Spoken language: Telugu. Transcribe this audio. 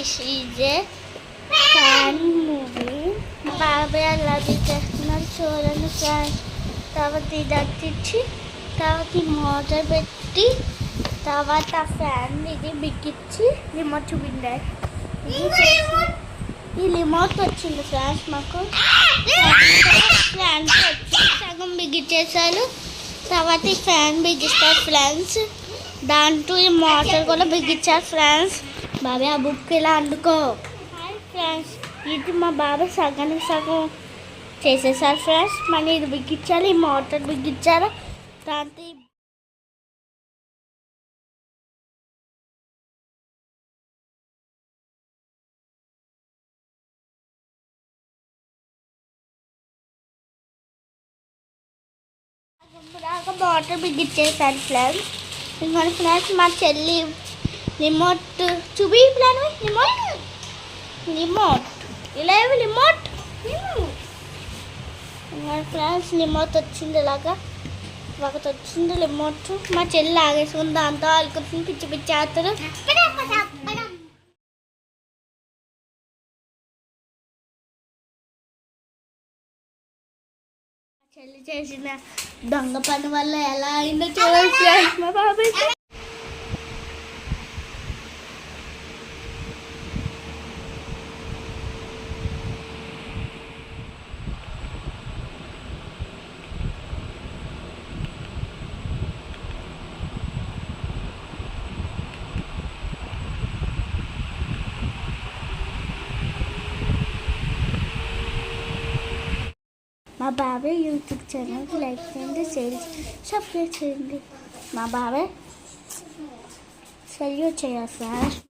This is a fan movie. మా బాబాయ్ అలా చేస్తున్నారు చూడండి ఫ్యాన్. తర్వాత ఇది అతిచ్చి తర్వాత ఈ మోటార్ పెట్టి తర్వాత ఫ్యాన్ ఇది బిగించి రిమోట్ చూపిండే ఈ రిమోట్ వచ్చింది ఫ్రెండ్స్ మాకు. ఫ్యాన్ వచ్చి సగం బిగించేసారు. తర్వాత ఈ ఫ్యాన్ బిగిస్తారు ఫ్రెండ్స్. దాంట్లో ఈ మోటార్ కూడా బిగించారు ఫ్రెండ్స్. బాబాయ్ ఆ బుక్ ఇలా అందుకో. హాయ్ ఫ్రెండ్స్, ఇది మా బాబాయ్ సగానికి సగం చేసేసారు ఫ్రెండ్స్. మళ్ళీ ఇది బిగించాలి, ఈ మోటార్ బిగించారు. దాంతో దాకా మోటార్ బిగించేసారు ఫ్రెండ్స్. ఇంకా ఫ్రెండ్స్ మా చెల్లి రిమోట్ చూపి ప్లాన్ రిమోట్ రిమోట్ ఇలా రిమోట్ ఇంకా ఫ్రెండ్స్ రిమోట్ వచ్చింది. ఇలాగా ఒకటి వచ్చింది రిమోట్. మా చెల్లి ఆగేసుకుని దాంతో ఆడుకుంటుంది. పిచ్చి పిచ్చి ఆడుతారు. చెల్లి చేసిన దొంగ పని వల్ల ఎలా అయిందో చూడండి ఫ్రెండ్స్. మా బాబాయ్ మా బాబాయ్ యూట్యూబ్ ఛానల్కి లైక్ చేయండి, షేర్ సబ్స్క్రైబ్ చేయండి. మా బాబాయ్ సెల్యూట్ చేయాలి ఫ్రెండ్స్.